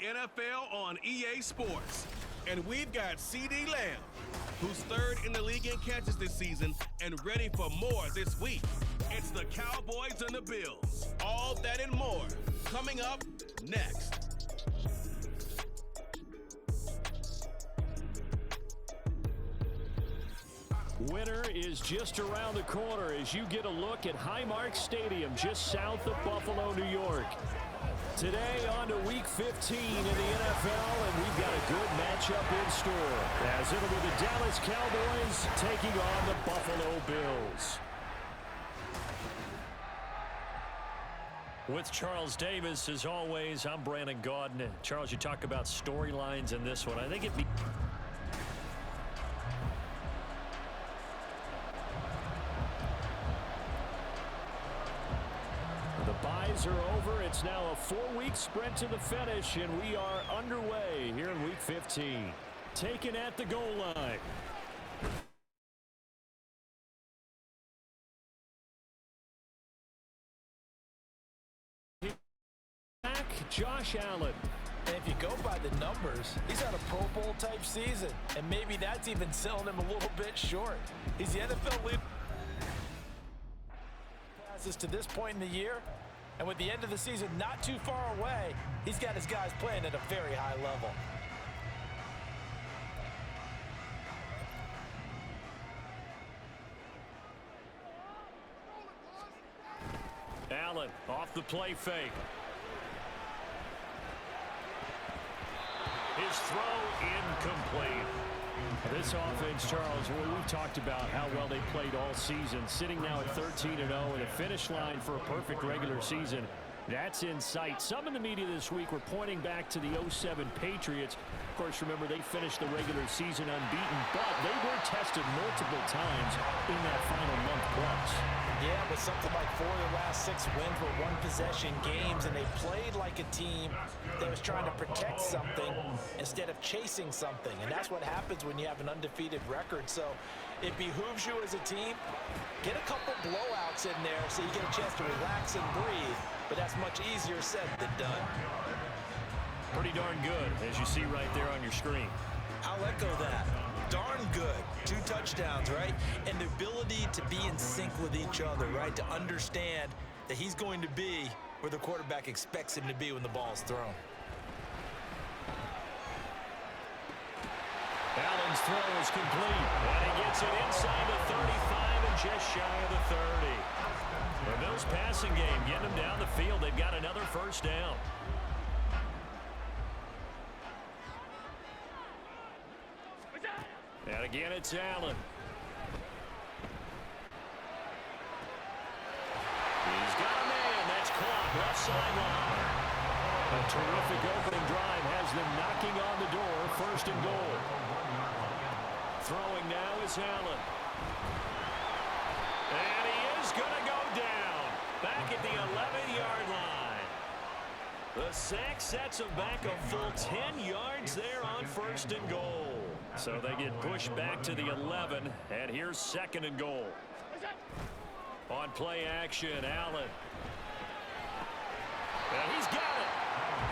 NFL on EA Sports. And we've got CeeDee Lamb, who's third in the league in catches this season and ready for more this week. It's the Cowboys and the Bills. All that and more coming up next. Winter is just around the corner as you get a look at Highmark Stadium just south of Buffalo, New York. Today on to Week 15 in the NFL, and we've got a good matchup in store as it'll be the Dallas Cowboys taking on the Buffalo Bills. With Charles Davis, as always, I'm Brandon Gaudin. Charles, you talk about storylines in this one. I think it'd be... The byes are over. It's now a 4-week sprint to the finish, and we are underway here in Week 15. Taken at the goal line. Back, Josh Allen. And if you go by the numbers, he's had a Pro Bowl type season, and maybe that's even selling him a little bit short. He's the NFL leader passes to this point in the year, and with the end of the season not too far away, he's got his guys playing at a very high level. Allen off the play fake. His throw incomplete. This offense, Charles, we've talked about how well they played all season, sitting now at 13-0 and a finish line for a perfect regular season. That's in sight. Some in the media this week were pointing back to the 07 Patriots. Of course, remember, they finished the regular season unbeaten, but they were tested multiple times in that final month plus. Yeah, but something like 4 of the last 6 wins were one-possession games, and they played like a team that was trying to protect something instead of chasing something. And that's what happens when you have an undefeated record. So it behooves you as a team, get a couple blowouts in there so you get a chance to relax and breathe. But that's much easier said than done. Pretty darn good, as you see right there on your screen. I'll echo that. Darn good. 2 touchdowns, right? And the ability to be in sync with each other, right? To understand that he's going to be where the quarterback expects him to be when the ball's thrown. Allen's throw is complete. And he gets it inside the 35 and just shy of the 30. The Bills passing game getting them down the field. They've got another first down. And again, it's Allen. He's got a man. That's caught. Left sideline. A terrific opening drive has them knocking on the door. First and goal. Throwing now is Allen. And he is going to go down. Back at the 11-yard line. The sack sets him back a full 10 yards there on first and goal. So they get pushed back to the 11, and here's second and goal. On play action, Allen. And he's got it.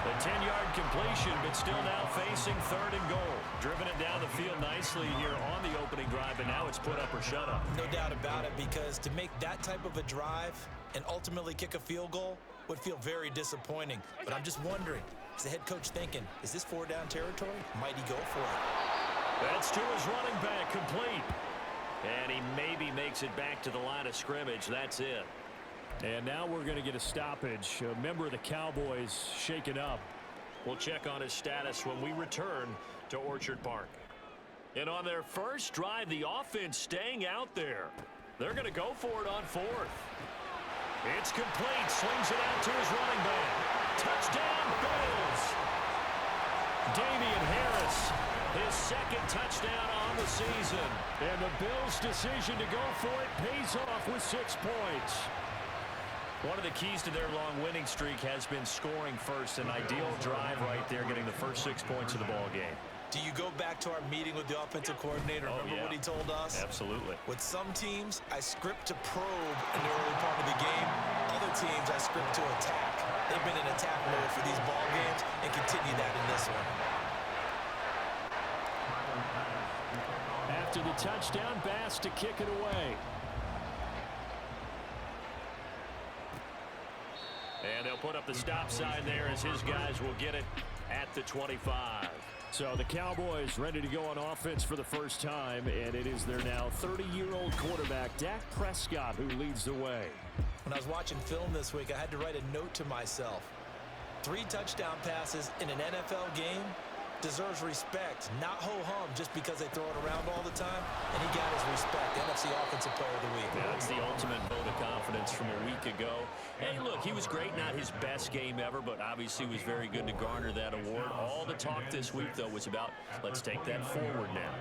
A 10-yard completion, but still now facing third and goal. Driven it down the field nicely here on the opening drive, and now it's put up or shut up. No doubt about it, because to make that type of a drive and ultimately kick a field goal would feel very disappointing. But I'm just wondering, is the head coach thinking, is this 4-down territory? Might he go for it? That's to his running back, complete. And he maybe makes it back to the line of scrimmage. That's it. And now we're going to get a stoppage. A member of the Cowboys shaken up. We'll check on his status when we return to Orchard Park. And on their first drive, the offense staying out there. They're going to go for it on 4th. It's complete. Swings it out to his running back. Touchdown, Bills. Damian Harris. His second touchdown on the season. And the Bills' decision to go for it pays off with 6 points. One of the keys to their long winning streak has been scoring first. An ideal drive right there, getting the first 6 points of the ball game. Do you go back to our meeting with the offensive coordinator? Remember what he told us? Absolutely. With some teams, I script to probe in the early part of the game. Other teams, I script to attack. They've been in attack mode for these ball games and continue that in this one. After the touchdown, Bass to kick it away. And they'll put up the stop sign there as his guys will get it at the 25. So the Cowboys ready to go on offense for the first time, and it is their now 30-year-old quarterback, Dak Prescott, who leads the way. When I was watching film this week, I had to write a note to myself. 3 touchdown passes in an NFL game deserves respect, not ho-hum just because they throw it around all the time. And he got his respect, NFC Offensive Player of the Week. Yeah, that's the ultimate vote of confidence from a week ago. Hey, look, he was great, not his best game ever, but obviously was very good to garner that award. All the talk this week, though, was about let's take that forward now.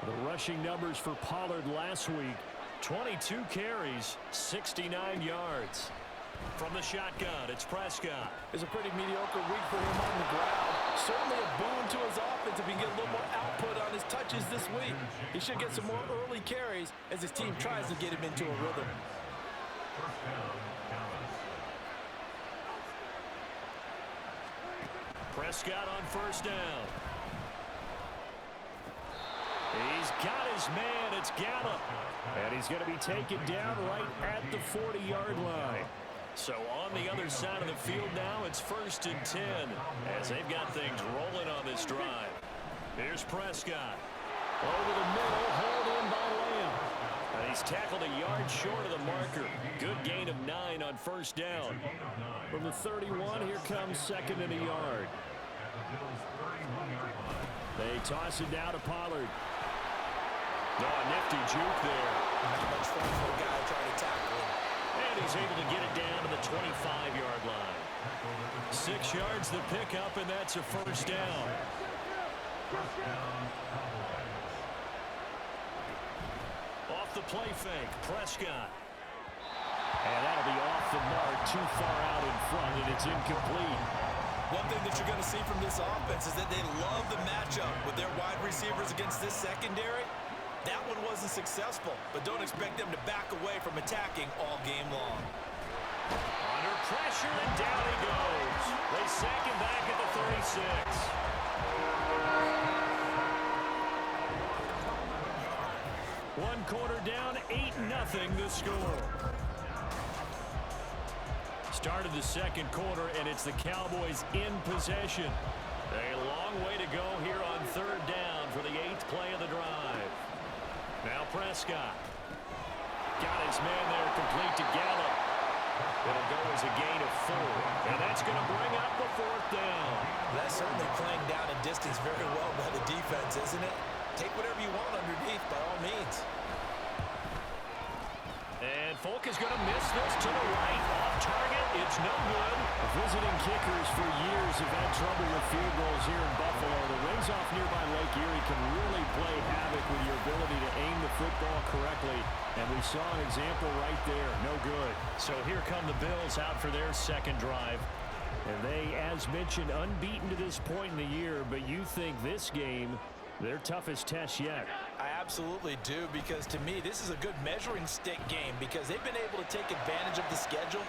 The rushing numbers for Pollard last week, 22 carries, 69 yards. From the shotgun, it's Prescott. It's a pretty mediocre week for him on the ground. Certainly a boon to his offense if he can get a little more output on his touches this week. He should get some more early carries as his team tries to get him into a rhythm. Prescott on first down. He's got his man. It's Gallup. And he's going to be taken down right at the 40-yard line. So on the other side of the field now, it's 1st and 10 as they've got things rolling on this drive. Here's Prescott. Over the middle, hauled in by Lamb. And he's tackled a yard short of the marker. Good gain of 9 on first down. From the 31, here comes 2nd and a yard. They toss it down to Pollard. No, a nifty juke there. Not much fun for a guy trying to tackle him. And he's able to get it down to the 25-yard line. 6 yards the pickup, and that's a first down. Off the play fake, Prescott. And that'll be off the mark, too far out in front, and it's incomplete. One thing that you're going to see from this offense is that they love the matchup with their wide receivers against this secondary. That one wasn't successful, but don't expect them to back away from attacking all game long. Under pressure, and down he goes. They sack him back at the 36. One quarter down, 8-0 the score. Started the second quarter, and it's the Cowboys in possession. A long way to go here on 3rd down for the 8th play of the drive. Now Prescott. Got his man there, complete to Gallup. It'll go as a gain of 4. And that's going to bring up the 4th down. That's certainly playing down in distance very well by the defense, isn't it? Take whatever you want underneath by all means. And Folk is going to miss this to the right. Off target. It's no good. Visiting kickers for years have had trouble with field goals here in Buffalo. The wings off nearby Lake Erie can really play havoc with your ability to aim the football correctly. And we saw an example right there. No good. So here come the Bills out for their second drive. And they, as mentioned, unbeaten to this point in the year. But you think this game, their toughest test yet? I absolutely do, because to me, this is a good measuring stick game because they've been able to take advantage of the schedule.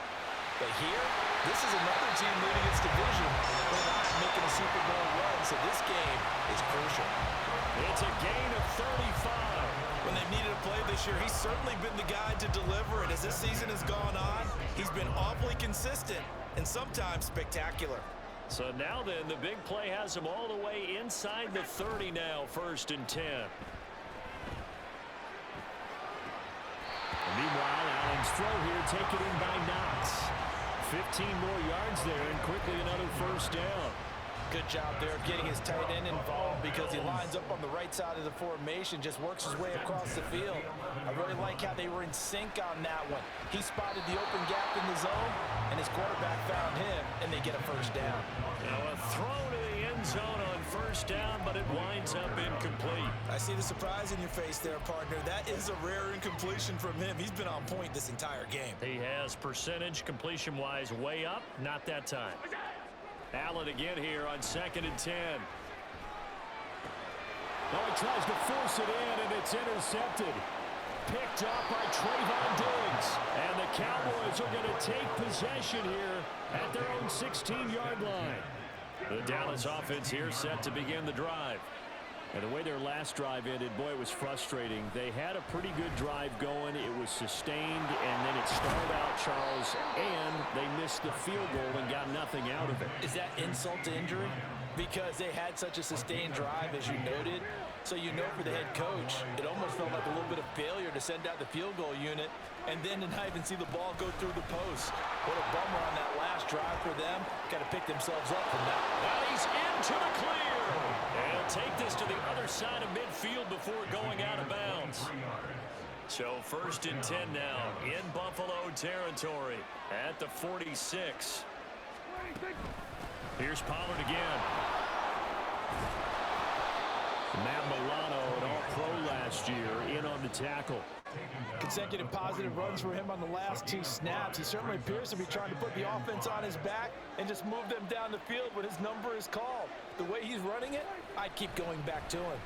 But here, this is another team leading its division. They're not making a Super Bowl run, so this game is crucial. It's a gain of 35. When they've needed a play this year, he's certainly been the guy to deliver it. As this season has gone on, he's been awfully consistent and sometimes spectacular. So now then, the big play has him all the way inside the 30 now, 1st and 10. And meanwhile, Allen's throw here taken in by Knox. 15 more yards there, and quickly another first down. Good job there of getting his tight end involved because he lines up on the right side of the formation, just works his way across the field. I really like how they were in sync on that one. He spotted the open gap in the zone, and his quarterback found him, and they get a first down. Now a throw to the end zone on first down, but it winds up incomplete. I see the surprise in your face there, partner. That is a rare incompletion from him. He's been on point this entire game. He has percentage completion-wise way up, not that time. Allen again here on 2nd and 10. Now he tries to force it in, and it's intercepted. Picked off by Trayvon Diggs. And the Cowboys are going to take possession here at their own 16-yard line. The Dallas offense here set to begin the drive. And the way their last drive ended, boy, it was frustrating. They had a pretty good drive going. It was sustained, and then it started out, Charles, and they missed the field goal and got nothing out of it. Is that insult to injury? Because they had such a sustained drive, as you noted. So you know for the head coach, it almost felt like a little bit of failure to send out the field goal unit and then to not even see the ball go through the post. What a bummer on that last drive for them. Got to pick themselves up from that. Now he's into the clear. And take this to the other side of midfield before going out of bounds. So 1st and 10 now in Buffalo territory at the 46. Here's Pollard again. Matt Milano, an all-pro last year, in on the tackle. Consecutive positive runs for him on the last 2 snaps. He certainly appears to be trying to put the offense on his back and just move them down the field when his number is called. The way he's running it, I'd keep going back to him.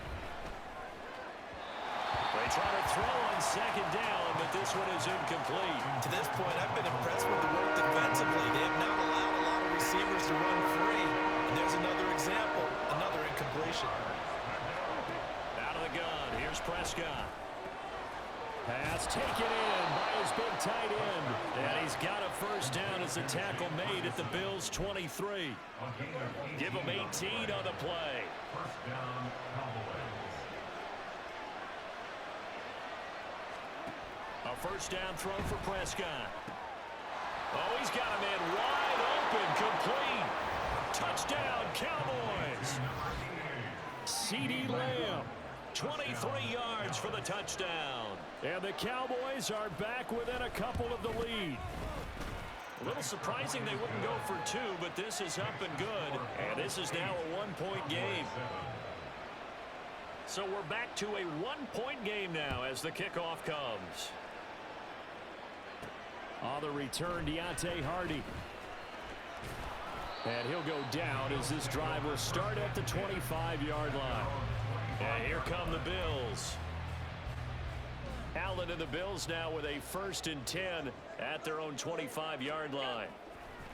They try to throw on 2nd down, but this one is incomplete. To this point, I've been impressed with the work defensively. They have not allowed a lot of receivers to run free. And there's another example, another incompletion. Out of the gun, here's Prescott. Pass taken in by his big tight end. And he's got a 1st down as the tackle made at the Bills' 23. Give him 18 on the play. A 1st down throw for Prescott. Oh, he's got him in wide open, complete. Touchdown, Cowboys. CeeDee Lamb, 23 yards for the touchdown. And the Cowboys are back within a couple of the lead. A little surprising they wouldn't go for 2, but this is up and good. And this is now a 1-point game. So we're back to a 1-point game now as the kickoff comes. On the return, Deontay Hardy. And he'll go down as this drive will start at the 25-yard line. And here come the Bills. Allen and the Bills now with a 1st and 10 at their own 25-yard line.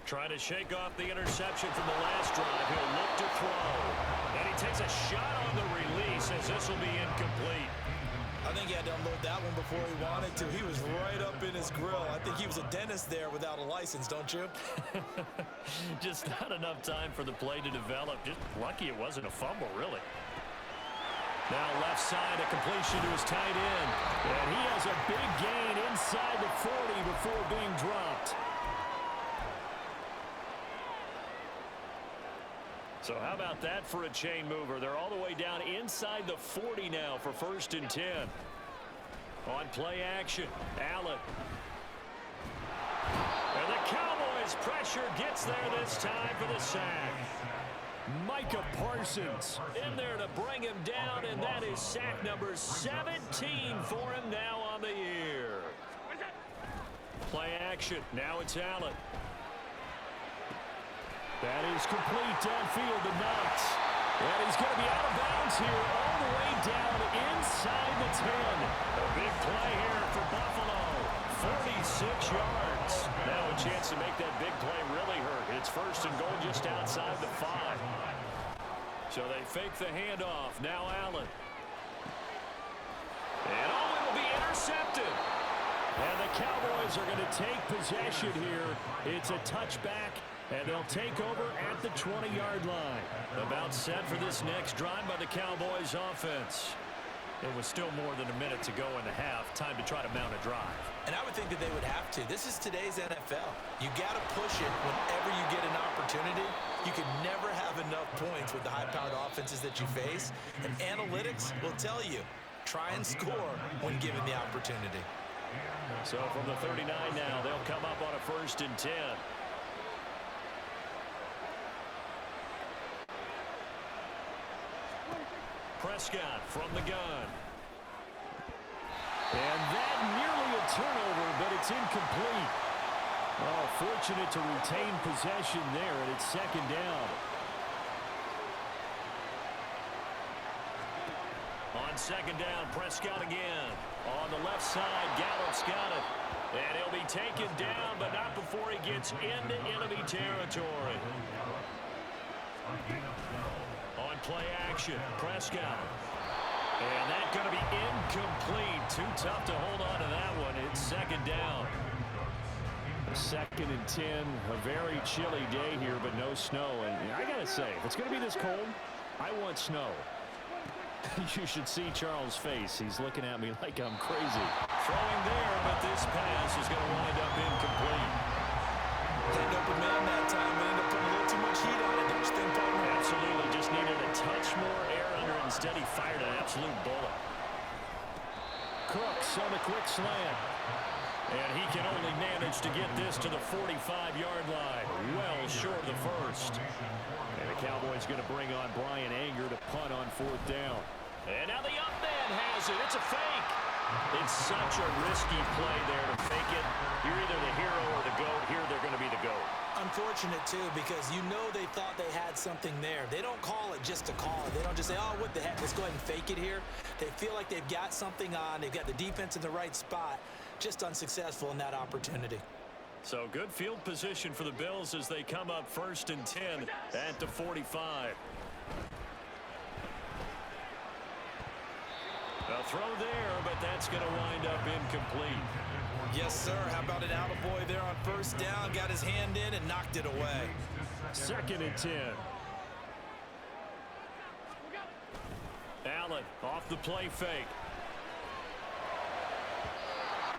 Trying to shake off the interception from the last drive. He'll look to throw. And he takes a shot on the release as this will be incomplete. I think he had to unload that one before he wanted to. He was right up in his grill. I think he was a dentist there without a license, don't you? Just not enough time for the play to develop. Just lucky it wasn't a fumble, really. Now left side, a completion to his tight end. And he has a big gain inside the 40 before being dropped. So how about that for a chain mover? They're all the way down inside the 40 now for 1st and 10. On play action, Allen. And the Cowboys pressure gets there this time for the sack. Micah Parsons in there to bring him down, and that is sack number 17 for him now on the year. Play action, now it's Allen. That is complete downfield to Knox. And he's going to be out of bounds here all the way down inside the 10. A big play here for Buffalo. 46 yards. Now a chance to make that big play really hurt. It's 1st and goal just outside the 5. So they fake the handoff. Now Allen. And oh, it will be intercepted. And the Cowboys are going to take possession here. It's a touchback. And they'll take over at the 20-yard line. About set for this next drive by the Cowboys offense. It was still more than a minute to go in the half. Time to try to mount a drive. And I would think that they would have to. This is today's NFL. You got to push it whenever you get an opportunity. You can never have enough points with the high-powered offenses that you face. And analytics will tell you, try and score when given the opportunity. So from the 39 now, they'll come up on a 1st and 10. Prescott from the gun. And that nearly a turnover, but it's incomplete. Oh, fortunate to retain possession there, and it's 2nd down. On On second down, Prescott again. On the left side, Gallup's got it. And he'll be taken down, but not before he gets into enemy territory. On play action, Prescott. And that's going to be incomplete. Too tough to hold on to that one. It's second down. 2nd and 10. A very chilly day here, but no snow. And I got to say, if it's going to be this cold, I want snow. You should see Charles' face. He's looking at me like I'm crazy. Throwing there, but this pass is going to wind up incomplete. Had open man that time. They ended up putting a little too much heat on it. Don't you think, partner? Absolutely. Just needed a touch more air under it. Instead, he fired an absolute bullet. Cooks on the quick slant. And he can only manage to get this to the 45-yard line. Well short of the first. And the Cowboys going to bring on Brian Anger to punt on 4th down. And now the up man has it. It's a fake. It's such a risky play there to fake it. You're either the hero or the GOAT. Here they're going to be the GOAT. Unfortunate, too, because you know they thought they had something there. They don't call it just to call it. They don't just say, oh, what the heck, let's go ahead and fake it here. They feel like they've got something on. They've got the defense in the right spot. Just unsuccessful in that opportunity. So good field position for the Bills as they come up 1st and 10 at the 45. A throw there, but that's going to wind up incomplete. Yes, sir. How about an attaboy there on 1st down? Got his hand in and knocked it away. 2nd and 10. Allen off the play fake.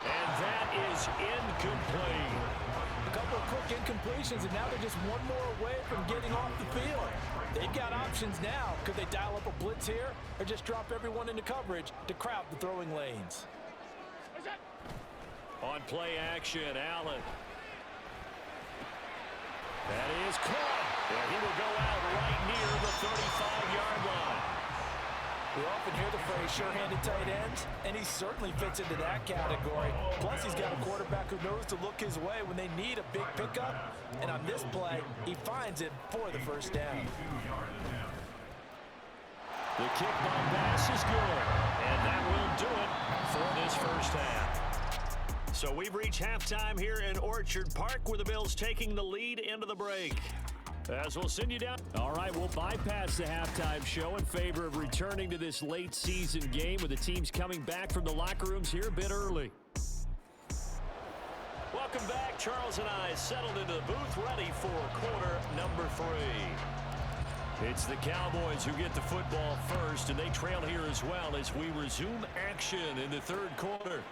And that is incomplete. A couple of quick incompletions, and now they're just one more away from getting off the field. They've got options now. Could they dial up a blitz here or just drop everyone into coverage to crowd the throwing lanes? On play action, Allen. That is caught. And he will go out right near the 35-yard line. We often hear the phrase sure-handed tight ends, and he certainly fits into that category. Plus, he's got a quarterback who knows to look his way when they need a big pickup. And on this play, he finds it for the 1st down. The kick by Bass is good. And that will do it for this 1st half. So we've reached halftime here in Orchard Park with the Bills taking the lead into the break. As we'll send you down. All right, we'll bypass the halftime show in favor of returning to this late season game with the teams coming back from the locker rooms here a bit early. Welcome back. Charles and I settled into the booth ready for quarter number 3. It's the Cowboys who get the football first, and they trail here as well as we resume action in the 3rd quarter.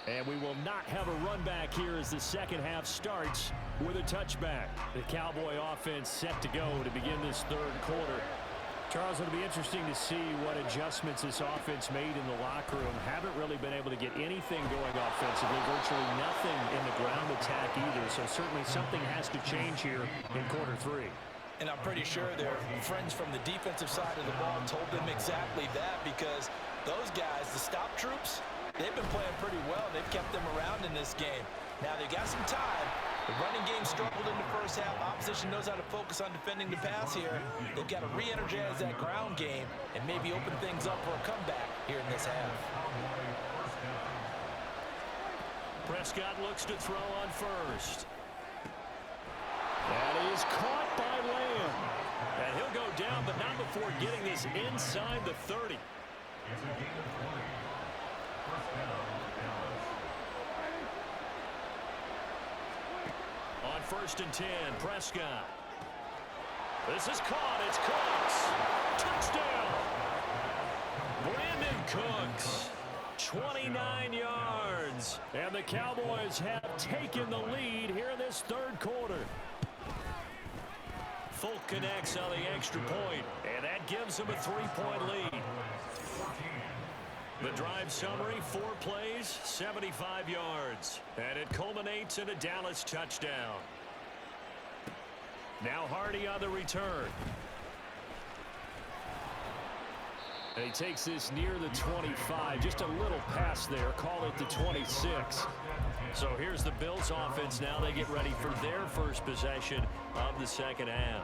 And we will not have a run back here as the 2nd half starts with a touchback. The Cowboy offense set to go to begin this 3rd quarter. Charles, it'll be interesting to see what adjustments this offense made in the locker room. Haven't really been able to get anything going offensively. Virtually nothing in the ground attack either. So certainly something has to change here in quarter 3. And I'm pretty sure their friends from the defensive side of the ball told them exactly that, because those guys, the stop troops, they've been playing pretty well. They've kept them around in this game. Now, they've got some time. The running game struggled in the 1st half. Opposition knows how to focus on defending the pass here. They've got to re-energize that ground game and maybe open things up for a comeback here in this half. Prescott looks to throw on 1st. That is caught by Lamb. And he'll go down, but not before getting this inside the 30. On 1st and 10, Prescott. This is caught. It's Cooks. Touchdown. Brandon Cooks. 29 yards. And the Cowboys have taken the lead here in this 3rd quarter. Folk connects on the extra point, and that gives them a 3-point lead. The drive summary, 4 plays, 75 yards. And it culminates in a Dallas touchdown. Now Hardy on the return. And he takes this near the 25. Just a little pass there. Call it the 26. So here's the Bills offense now. They get ready for their first possession of the 2nd half.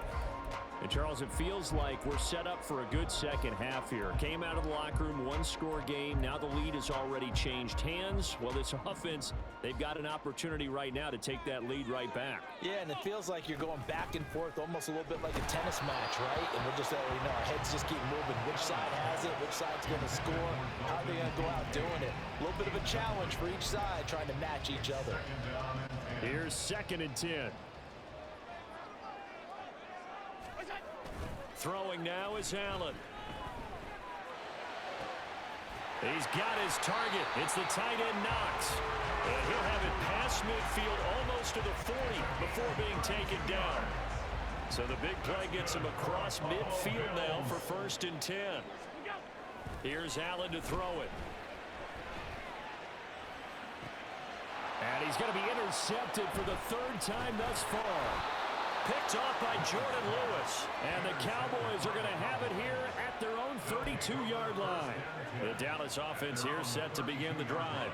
And, Charles, it feels like we're set up for a good second half here. Came out of the locker room, one-score game. Now the lead has already changed hands. Well, this offense, they've got an opportunity right now to take that lead right back. Yeah, and it feels like you're going back and forth almost a little bit like a tennis match, right? And we're just, our heads just keep moving. Which side has it? Which side's going to score? How are they going to go out doing it? A little bit of a challenge for each side trying to match each other. Here's 2nd and 10. Throwing now is Allen. He's got his target. It's the tight end Knox. And he'll have it past midfield almost to the 40 before being taken down. So the big play gets him across midfield now for 1st and 10. Here's Allen to throw it. And he's going to be intercepted for the 3rd time thus far. Picked off by Jordan Lewis. And the Cowboys are going to have it here at their own 32-yard line. The Dallas offense here set to begin the drive.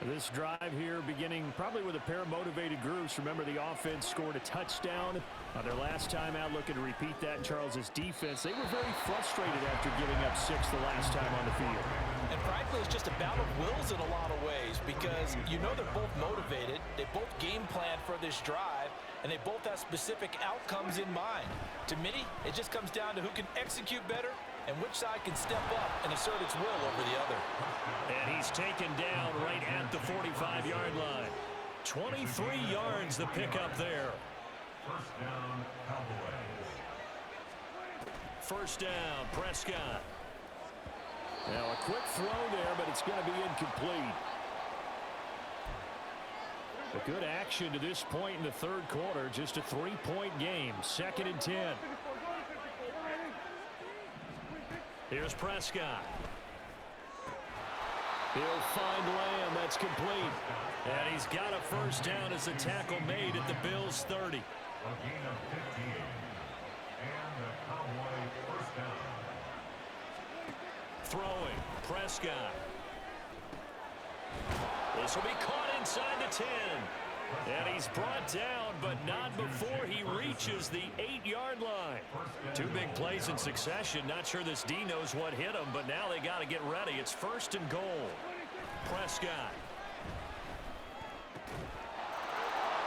This drive here beginning probably with a pair of motivated groups. Remember, the offense scored a touchdown on their last time out, looking to repeat that in Charles's defense. They were very frustrated after giving up 6 the last time on the field. And frankly, it's just a battle of wills in a lot of ways because they're both motivated. They both game plan for this drive, and they both have specific outcomes in mind. To me, it just comes down to who can execute better and which side can step up and assert its will over the other. And he's taken down right at the 45-yard line. 23 yards the pickup there. First down, Prescott. Now a quick throw there, but it's going to be incomplete. A good action to this point in the 3rd quarter. Just a 3-point game. 2nd and 10. Here's Prescott. He'll find Lamb. That's complete. And he's got a first down as the tackle made at the Bills' 30. A gain of 15. And the Cowboy first down. Throwing. Prescott. This will be caught inside the 10. And he's brought down, but not before he reaches the 8-yard line. 2 big plays in succession. Not sure this D knows what hit him, but now they got to get ready. It's 1st and goal. Prescott.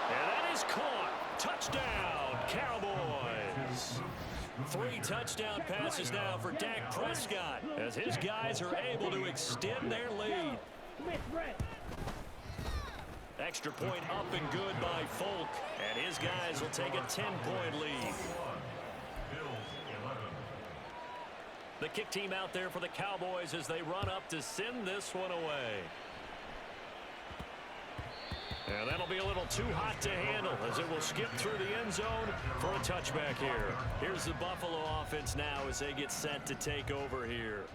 And that is caught. Touchdown, Cowboys. 3 touchdown passes now for Dak Prescott as his guys are able to extend their lead. Extra point up and good by Folk, and his guys will take a 10-point lead. The kick team out there for the Cowboys as they run up to send this one away. And that'll be a little too hot to handle as it will skip through the end zone for a touchback here. Here's the Buffalo offense now as they get set to take over here.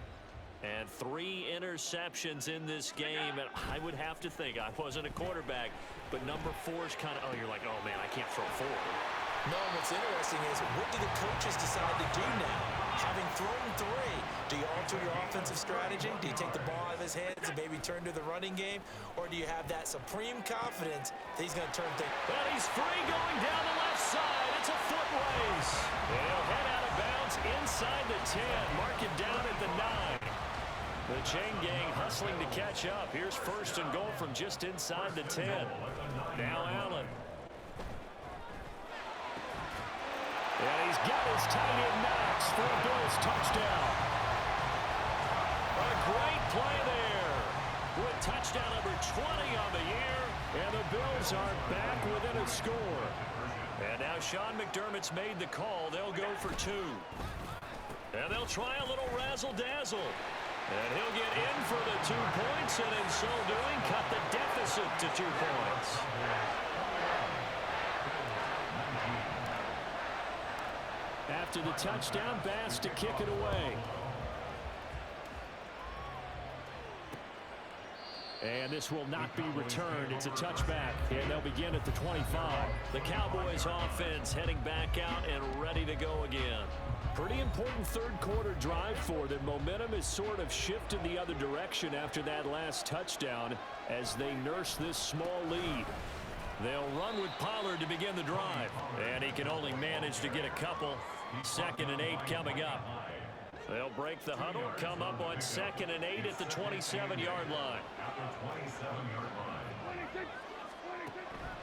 And 3 interceptions in this game, and I would have to think, I wasn't a quarterback, but number 4 is kind of, you're like, oh man, I can't throw 4. No, what's interesting is, what do the coaches decide to do now? Having thrown 3, do you alter your offensive strategy? Do you take the ball out of his hands and maybe turn to the running game? Or do you have that supreme confidence that he's going to turn things? But he's free going down the left side. It's a foot race. And he'll head out of bounds inside the 10. Mark it down at the 9. The chain gang hustling to catch up. Here's 1st and goal from just inside the 10. Now Allen. And he's got his tight end Knox for a Bills touchdown. A great play there with touchdown number 20 on the year. And the Bills are back within a score. And now Sean McDermott's made the call. They'll go for 2. And they'll try a little razzle-dazzle. And he'll get in for the 2 points, and in so doing, cut the deficit to 2 points. After the touchdown, Bass to kick it away. And this will not be returned. It's a touchback, and they'll begin at the 25. The Cowboys offense heading back out and ready to go again. Pretty important 3rd quarter drive for them. Momentum is sort of shifted the other direction after that last touchdown as they nurse this small lead. They'll run with Pollard to begin the drive, and he can only manage to get a couple. 2nd and 8 coming up. They'll break the huddle, come up on 2nd and 8 at the 27-yard line.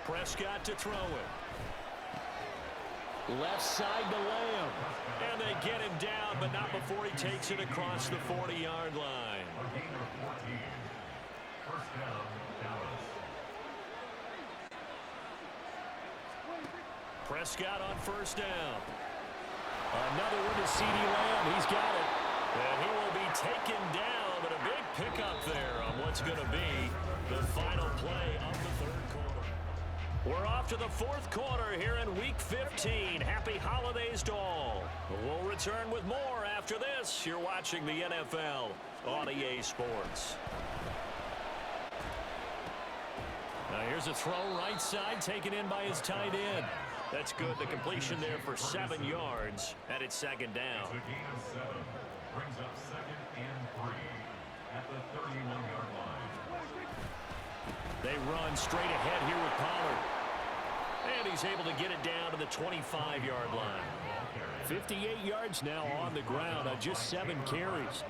Prescott to throw it. Left side to Lamb. And they get him down, but not before he takes it across the 40-yard line. Prescott on 1st down. Another one to C.D. Lamb. He's got it. And he will be taken down, but a big pickup there on what's going to be the final play of the 3rd quarter. We're off to the 4th quarter here in Week 15. Happy holidays to all. We'll return with more after this. You're watching the NFL on EA Sports. Now here's a throw right side taken in by his tight end. That's good. The completion there for 7 yards, and it's 2nd down. It's a gain of 7. Brings up 2nd and 3 at the 31-yard line. They run straight ahead here with Pollard. And he's able to get it down to the 25-yard line. 58 yards now on the ground on just 7 carries.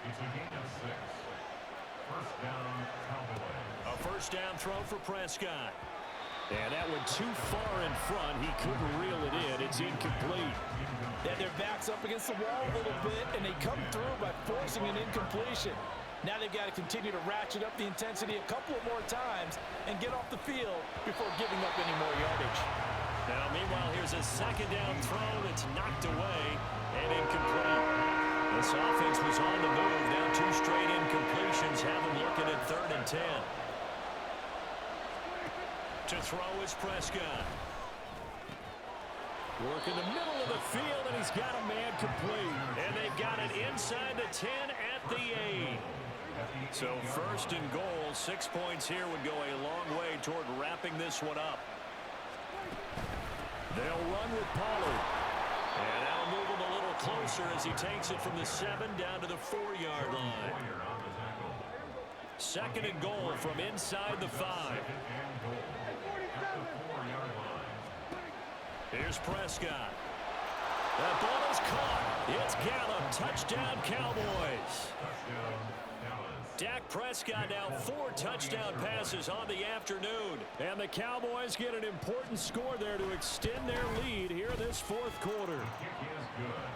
It's a gain of 6. 1st down, Cowboys. A 1st down throw for Prescott. And that went too far in front. He couldn't reel it in. It's incomplete. Yeah, their back's up against the wall a little bit, and they come through by forcing an incompletion. Now they've got to continue to ratchet up the intensity a couple of more times and get off the field before giving up any more yardage. Now, meanwhile, here's a 2nd down throw that's knocked away and incomplete. This offense was on the move. Now 2 straight incompletions have them looking at 3rd and 10. To throw is Prescott. Work in the middle of the field, and he's got a man complete. And they've got it inside the 10 at the 8. So 1st and goal, 6 points here would go a long way toward wrapping this one up. They'll run with Pollard. And that'll move him a little closer as he takes it from the 7 down to the 4-yard line. 2nd and goal from inside the 5. Here's Prescott. That ball is caught. It's Gallup. Touchdown, Cowboys. Dak Prescott now 4 touchdown passes on the afternoon. And the Cowboys get an important score there to extend their lead here in this 4th quarter.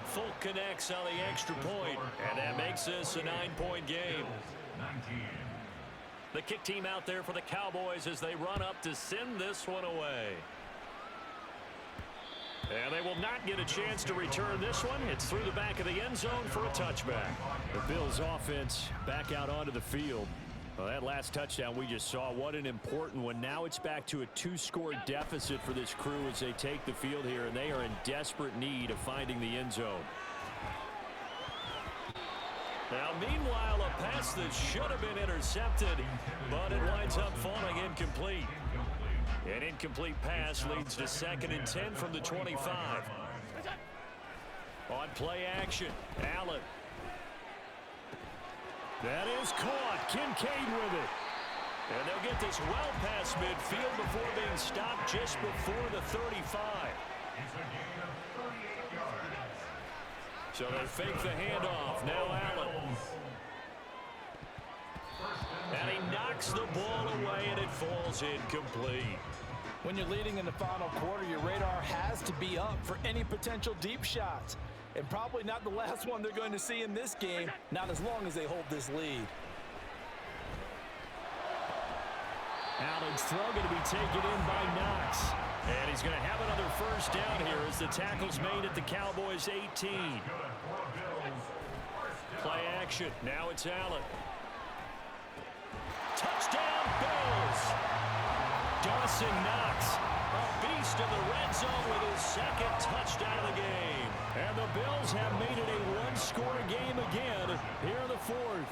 Folk connects on the extra point, and that makes this a 9-point game. The kick team out there for the Cowboys as they run up to send this one away. And they will not get a chance to return this one. It's through the back of the end zone for a touchback. The Bills offense back out onto the field. Well, that last touchdown we just saw, what an important one. Now it's back to a 2-score deficit for this crew as they take the field here, and they are in desperate need of finding the end zone. Now, meanwhile, a pass that should have been intercepted, but it winds up falling incomplete. An incomplete pass leads to 2nd and 10 from the 25. On play action, Allen. That is caught. Kincaid with it. And they'll get this well past midfield before being stopped just before the 35. So they fake the handoff. Now Allen. And he knocks the ball away, and it falls incomplete. When you're leading in the final quarter, your radar has to be up for any potential deep shots. And probably not the last one they're going to see in this game, not as long as they hold this lead. Allen's throw going to be taken in by Knox. And he's going to have another 1st down here as the tackle's made at the Cowboys' 18. Play action. Now it's Allen. Touchdown, Bills! Dawson Knox, a beast in the red zone with his 2nd touchdown of the game. And the Bills have made it a 1-score game again here in the 4th.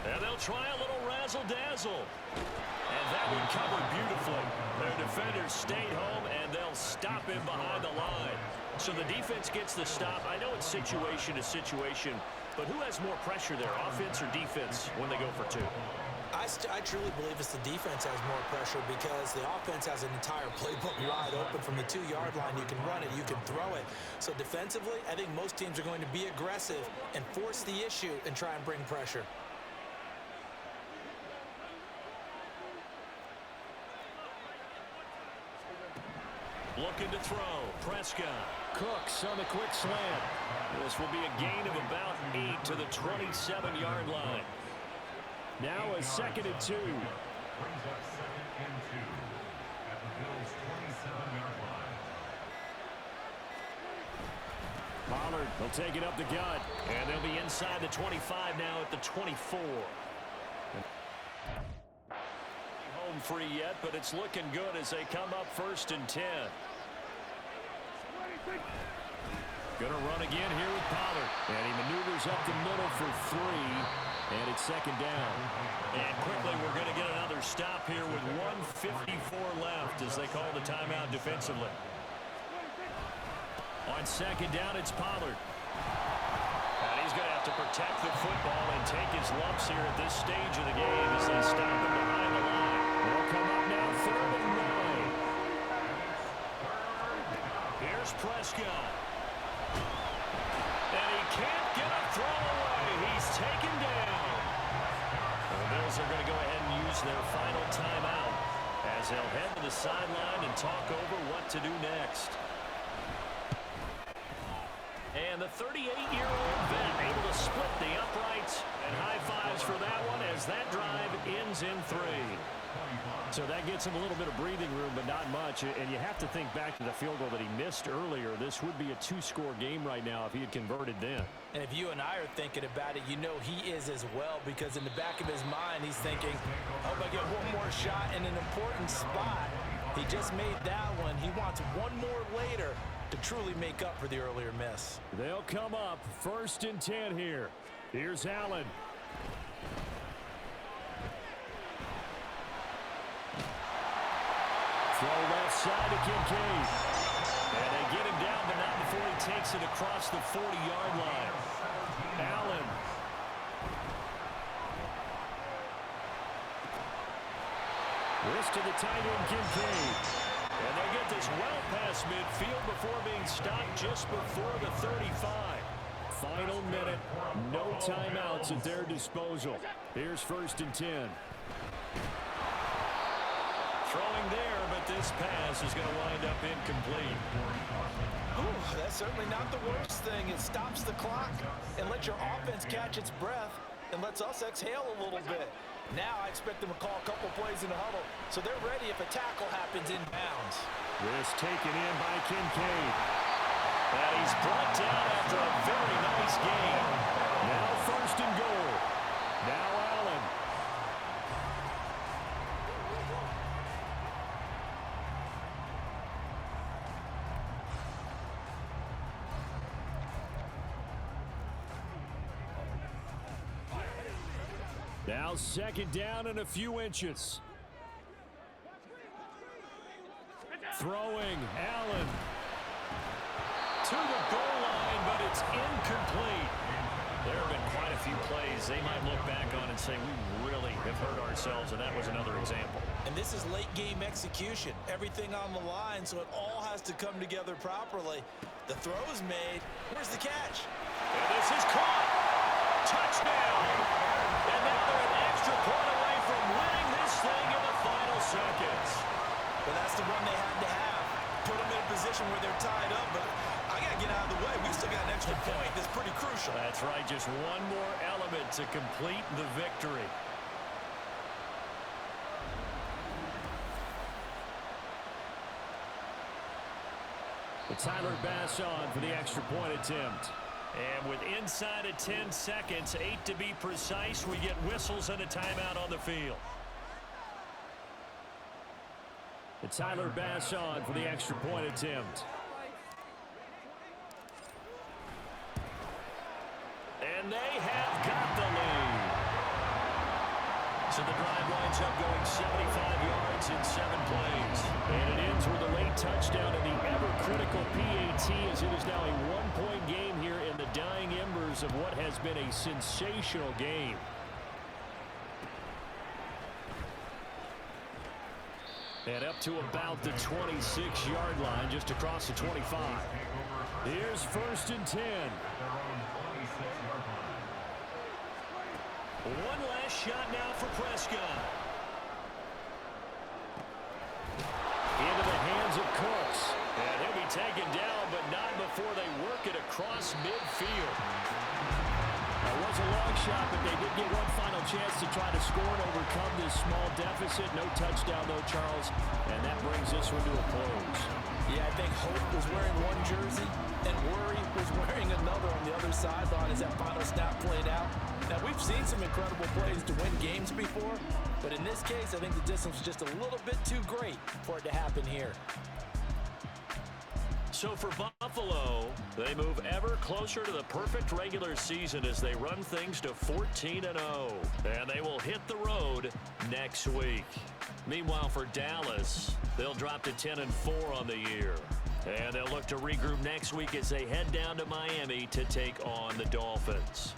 And they'll try a little razzle-dazzle. And that one covered beautifully. Their defenders stayed home, and they'll stop him behind the line. So the defense gets the stop. I know it's situation to situation, but who has more pressure there, offense or defense, when they go for 2? I truly believe it's the defense has more pressure because the offense has an entire playbook wide open from the 2-yard line. You can run it, you can throw it. So defensively, I think most teams are going to be aggressive and force the issue and try and bring pressure. Looking to throw. Prescott. Cooks on the quick slant. This will be a gain of about 8 to the 27-yard line. Now a 2nd and 2. Brings up 2nd and 2 at the Bills' 27-yard line. Pollard will take it up the gut. And they'll be inside the 25 now at the 24. Home free yet, but it's looking good as they come up 1st and 10. Gonna run again here with Pollard. And he maneuvers up the middle for 3. And it's 2nd down. And quickly we're going to get another stop here with 1:54 left as they call the timeout defensively. On 2nd down, it's Pollard. And he's going to have to protect the football and take his lumps here at this stage of the game as they stop him behind the line. They'll come up now 3rd and 9. Here's Prescott. And he can't get a throw away. He's taken down. The Bills are going to go ahead and use their final timeout as they'll head to the sideline and talk over what to do next. And the 38-year-old vet able to split the uprights, and high fives for that one as that drive ends in 3. So that gets him a little bit of breathing room, but not much. And you have to think back to the field goal that he missed earlier. This would be a 2-score game right now if he had converted then. And if you and I are thinking about it, you know he is as well, because in the back of his mind, he's thinking, I hope I get one more shot in an important spot. He just made that one. He wants one more later to truly make up for the earlier miss. They'll come up 1st and 10 here. Here's Allen. Throw left side to Kincaid. And they get him down, but not before he takes it across the 40-yard line. Allen. Wrist to the tight end, Kincaid. And they get this well past midfield before being stopped just before the 35. Final minute. No timeouts at their disposal. Here's 1st and 10. Throwing there, but this pass is going to wind up incomplete. Ooh, that's certainly not the worst thing. It stops the clock and lets your offense catch its breath and lets us exhale a little bit. Now I expect them to call a couple plays in the huddle, so they're ready if a tackle happens inbounds. This taken in by Kincaid. And he's brought down after a very nice game. Now 1st and goal. Now Allen. Now 2nd down and a few inches. Throwing, Allen. To the goal line, but it's incomplete. There have been quite a few plays they might look back on and say, we really have hurt ourselves, and that was another example. And this is late game execution. Everything on the line, so it all has to come together properly. The throw is made. Where's the catch? And this is caught. Touchdown. And now they're an extra point away from winning this thing in the final seconds. But that's the one they had to have. Put them in a position where they're tied up, but I got to get out of the way. We still got an extra point. That's pretty crucial. That's right. Just one more element to complete the victory. But Tyler Bass on for the extra point attempt. And with inside of 10 seconds, 8 to be precise, we get whistles and a timeout on the field. And Tyler Bass on for the extra point attempt. And they have got the lead. So the drive winds up going 75 yards in 7 plays. And it ends with a late touchdown in the ever-critical PAT as it is now a one-point game here in the dying embers of what has been a sensational game. And up to about the 26-yard line, just across the 25. Here's 1st and 10. One last shot now for Prescott. Into the hands of Cooks. And he'll be taken down, but not before they work it across midfield. That was a long shot, but they did get one final chance to try to score and overcome this small deficit. No touchdown, though, Charles. And that brings this one to a close. Yeah, I think Hope was wearing one jersey and Worry was wearing another on the other sideline as that final snap played out. Now, we've seen some incredible plays to win games before, but in this case, I think the distance was just a little bit too great for it to happen here. So for Buffalo, they move ever closer to the perfect regular season as they run things to 14-0. And they will hit the road next week. Meanwhile, for Dallas, they'll drop to 10-4 on the year. And they'll look to regroup next week as they head down to Miami to take on the Dolphins.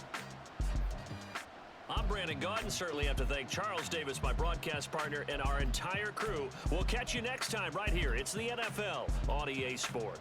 I'm Brandon Gaudin. Certainly have to thank Charles Davis, my broadcast partner, and our entire crew. We'll catch you next time right here. It's the NFL on EA Sports.